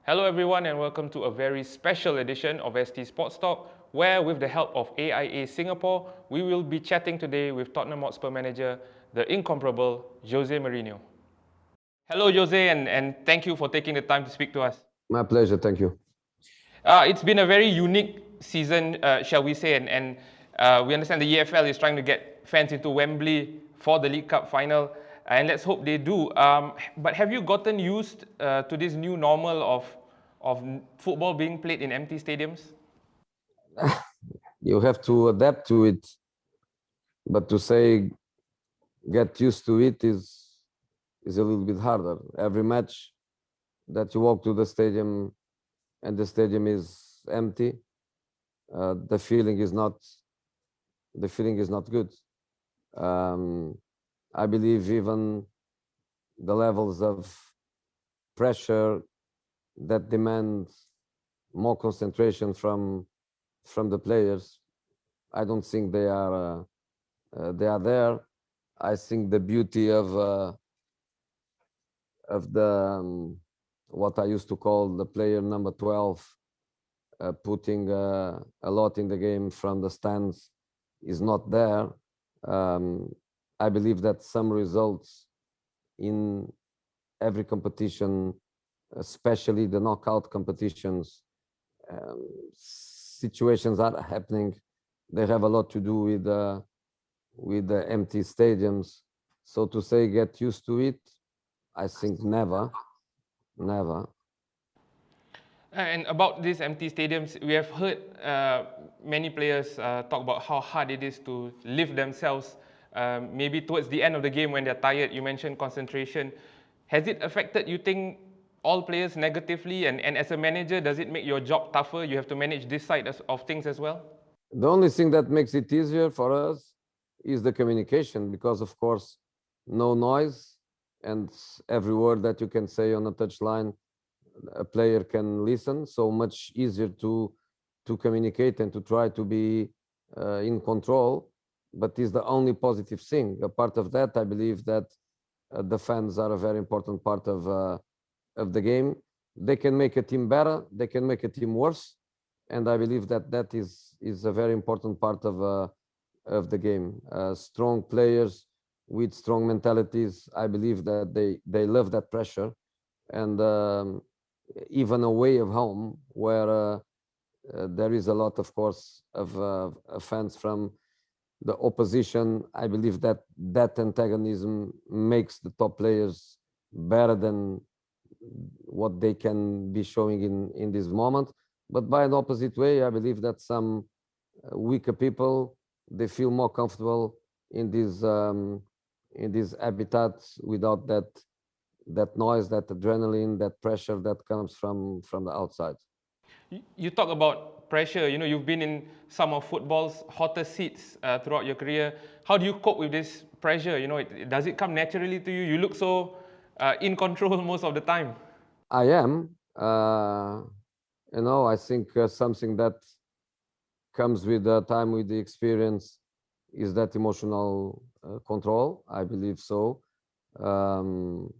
Hello everyone and welcome to a very special edition of ST Sports Talk, where with the help of AIA Singapore, we will be chatting today with Tottenham Hotspur manager, the incomparable Jose Mourinho. Hello Jose, and thank you for taking the time to speak to us. My pleasure, thank you. It's been a very unique season, shall we say, and we understand the EFL is trying to get fans into Wembley for the League Cup final, and let's hope they do. But have you gotten used to this new normal of football being played in empty stadiums? You have to adapt to it, but to say get used to it is a little bit harder. Every match that you walk to the stadium and the stadium is empty, the feeling is not good. I believe even the levels of pressure that demand more concentration from the players, I don't think they are there. I think the beauty of the what I used to call the player number 12, putting a lot in the game from the stands, is not there. I believe that some results in every competition, especially the knockout competitions, situations are happening. They have a lot to do with the empty stadiums. So to say get used to it, I think never. And about these empty stadiums, we have heard many players talk about how hard it is to lift themselves. Maybe towards the end of the game when they're tired, you mentioned concentration. Has it affected, you think, all players negatively? And as a manager, does it make your job tougher? You have to manage this side of things as well? The only thing that makes it easier for us is the communication, because of course, no noise, and every word that you can say on a touchline, a player can listen. So much easier to communicate and to try to be in control. But is the only positive thing. A part of that, I believe that the fans are a very important part of the game. They can make a team better, they can make a team worse, and I believe that that is a very important part of the game. Strong players with strong mentalities, I believe that they love that pressure, and even away of home, where there is a lot, of course, of fans from the opposition. I believe that that antagonism makes the top players better than what they can be showing in this moment. But by an opposite way, I believe that some weaker people, they feel more comfortable in these habitats without that noise, that adrenaline, that pressure that comes from the outside. You talk about pressure. You know, you've been in some of football's hottest seats throughout your career. How do you cope with this pressure? You know, does it come naturally to you? You look so in control most of the time. I am, I think something that comes with the time, with the experience, is that emotional control. I believe so. Um,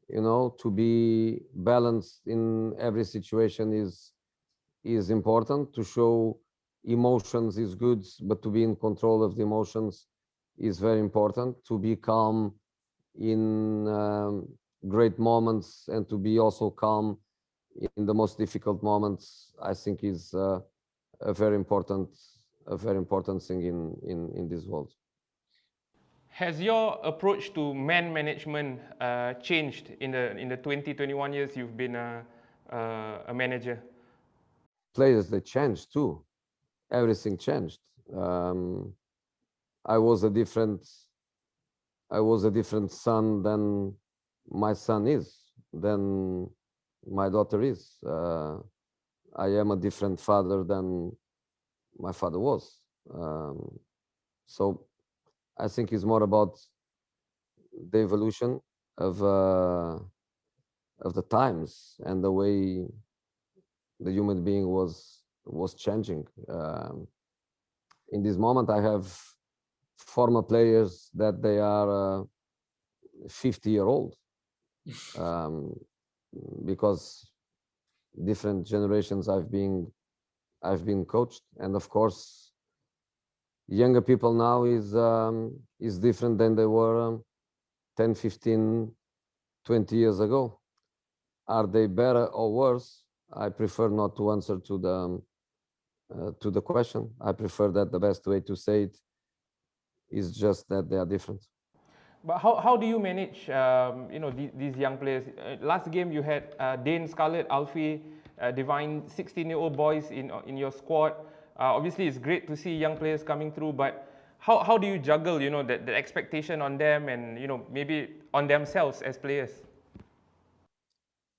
to be balanced in every situation is important. To show emotions is good, but to be in control of the emotions is very important. To be calm in great moments and to be also calm in the most difficult moments, I think is a very important thing in this world. Has your approach to man management changed in the 20-21 years you've been a manager? Players, they changed too. Everything changed. I was a different son than my son is, than my daughter is. I am a different father than my father was. So I think it's more about the evolution of the times and the way the human being was changing. In this moment, I have former players that they are 50-year-old. because different generations I've been coached, and of course, younger people now is different than they were 10, 15, 20 years ago. Are they better or worse? I prefer not to answer to the question. I prefer that the best way to say it is just that they are different. But how do you manage these young players? Last game you had Dane, Scarlett, Alfie, Divine, 16-year-old boys in your squad. Obviously, it's great to see young players coming through, but how do you juggle the expectation on them and maybe on themselves as players?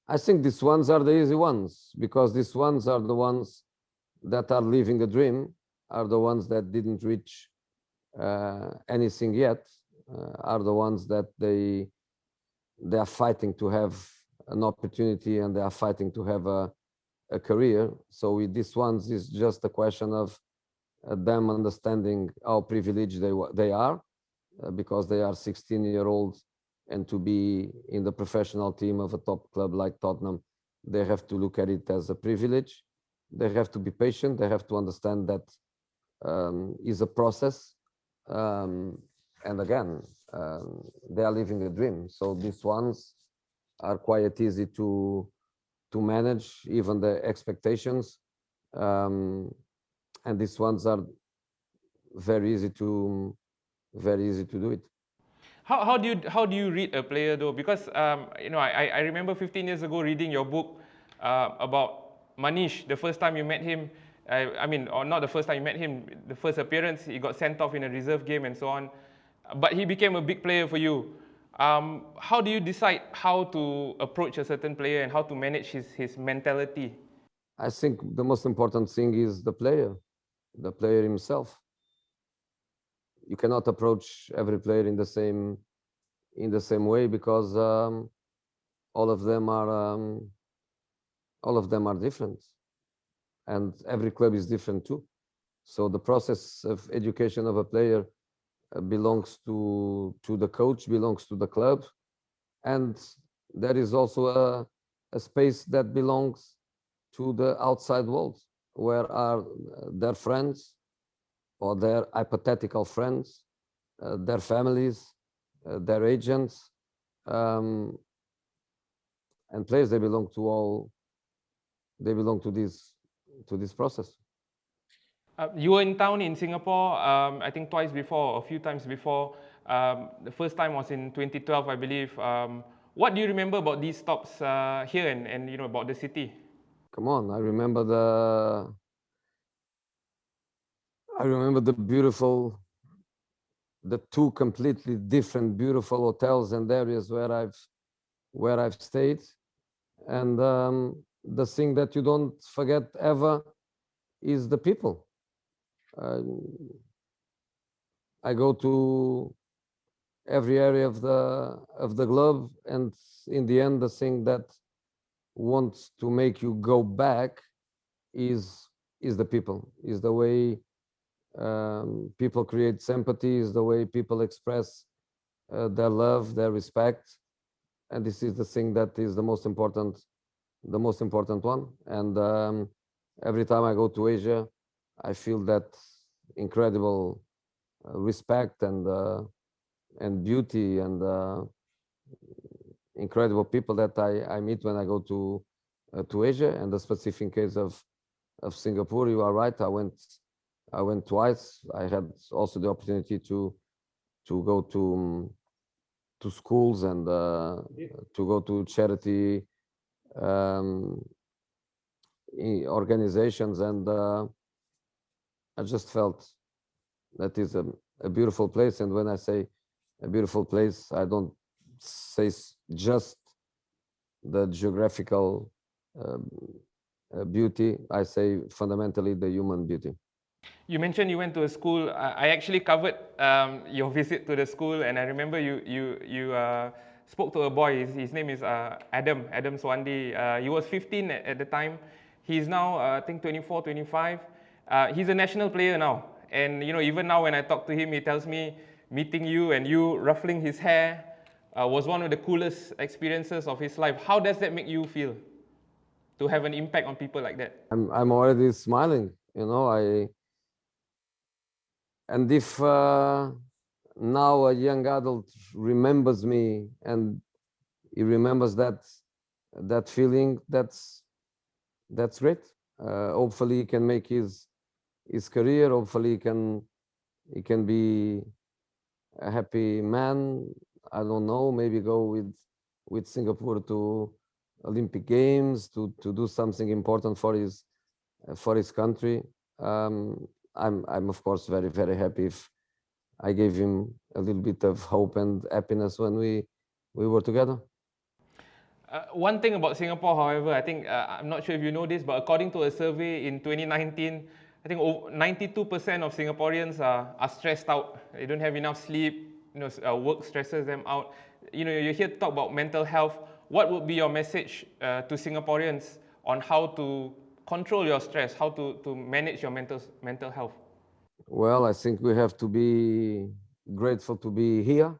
I think these ones are the easy ones because these ones are the ones that are living a dream, are the ones that didn't reach anything yet, are the ones that they are fighting to have an opportunity and they are fighting to have a career. So with these ones, it's just a question of them understanding how privileged they are because they are 16-year-olds, and to be in the professional team of a top club like Tottenham, they have to look at it as a privilege. They have to be patient. They have to understand that is a process. And again, they are living a dream. So these ones are quite easy to manage, even the expectations. And these ones are very easy to do it. How do you read a player though? Because I remember 15 years ago reading your book about Manish. The first time you met him, or not the first time you met him, the first appearance, he got sent off in a reserve game and so on. But he became a big player for you. How do you decide how to approach a certain player and how to manage his mentality? I think the most important thing is the player himself. You cannot approach every player in the same way because all of them are different, and every club is different too. So the process of education of a player belongs to the coach, belongs to the club, and there is also a space that belongs to the outside world, where are their friends or their hypothetical friends, their families, their agents, and players. They belong to all. They belong to this process. You were in town in Singapore, I think twice before, a few times before. The first time was in 2012, I believe. What do you remember about these stops here and about the city? Come on, I remember the two completely different beautiful hotels and areas where I've stayed, and the thing that you don't forget ever is the people. I go to every area of the globe, and in the end, the thing that wants to make you go back is the people, is the way people create sympathy, is the way people express their love, their respect, and this is the thing that is the most important one. And every time I go to Asia, I feel that incredible respect and beauty and incredible people that I meet when I go to Asia. And the specific case of Singapore, you are right. I went twice. I had also the opportunity to go to schools and to go to charity organizations, and I just felt that is a beautiful place. And when I say a beautiful place, I don't say just the geographical beauty. I say fundamentally the human beauty. You mentioned you went to a school. I actually covered your visit to the school, and I remember you spoke to a boy. His name is Adam Swandi. He was 15 at the time. He's now I think 24, 25. He's a national player now, and even now when I talk to him, he tells me meeting you and you ruffling his hair. was one of the coolest experiences of his life. How does that make you feel to have an impact on people like that? I'm already smiling, you know. And if now a young adult remembers me and he remembers that feeling, that's great. Hopefully he can make his career. Hopefully he can be a happy man. I don't know, maybe go with Singapore to Olympic Games to do something important for his country. I'm of course very, very happy if I gave him a little bit of hope and happiness when we were together. One thing about Singapore, however, I think, I'm not sure if you know this, but according to a survey in 2019, I think 92% of Singaporeans are stressed out. They don't have enough sleep, work stresses them out. You're here to talk about mental health. What would be your message to Singaporeans on how to control your stress, how to manage your mental health? Well, I think we have to be grateful to be here.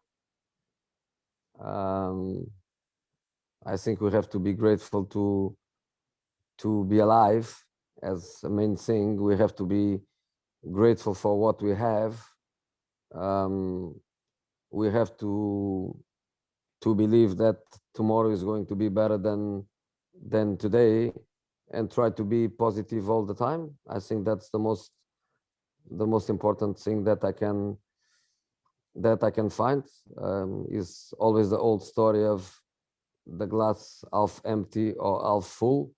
Um, I think we have to be grateful to be alive as a main thing. We have to be grateful for what we have. Um, we have to believe that tomorrow is going to be better than today, and try to be positive all the time. I think that's the most important thing that I can find. Is always the old story of the glass half empty or half full.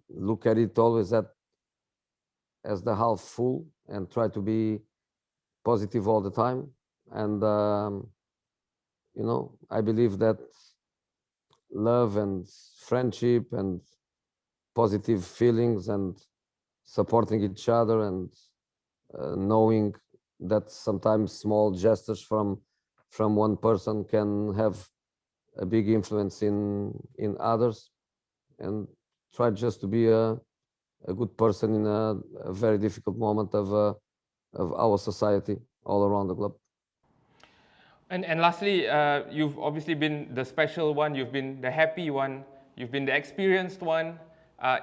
Look at it always as the half full and try to be positive all the time. And I believe that love and friendship and positive feelings and supporting each other and knowing that sometimes small gestures from one person can have a big influence in others, and try just to be a good person in a very difficult moment of our society all around the globe. And lastly, you've obviously been the special one, you've been the happy one, you've been the experienced one.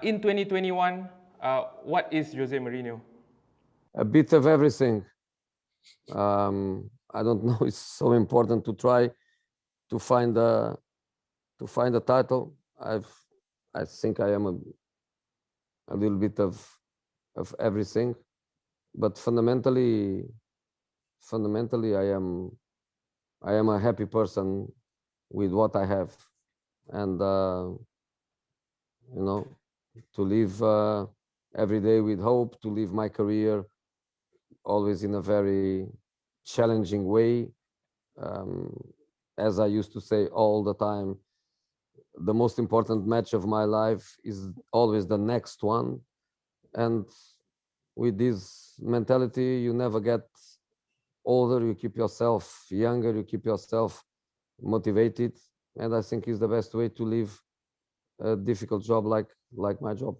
In 2021, what is Jose Mourinho? A bit of everything. I don't know. It's so important to try to find a title. I think I am a little bit of everything, but fundamentally, I am a happy person with what I have, and you know, to live every day with hope, to live my career always in a very challenging way. Um, as I used to say all the time, the most important match of my life is always the next one. And with this mentality, you never get older, you keep yourself younger, you keep yourself motivated. And I think is the best way to live a difficult job like my job.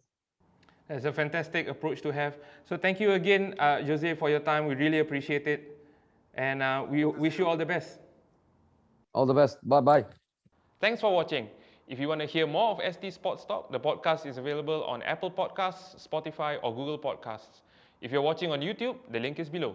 That's a fantastic approach to have. So thank you again, Jose, for your time. We really appreciate it. And we wish you all the best. All the best. Bye-bye. Thanks for watching. If you want to hear more of ST Sports Talk, the podcast is available on Apple Podcasts, Spotify, or Google Podcasts. If you're watching on YouTube, the link is below.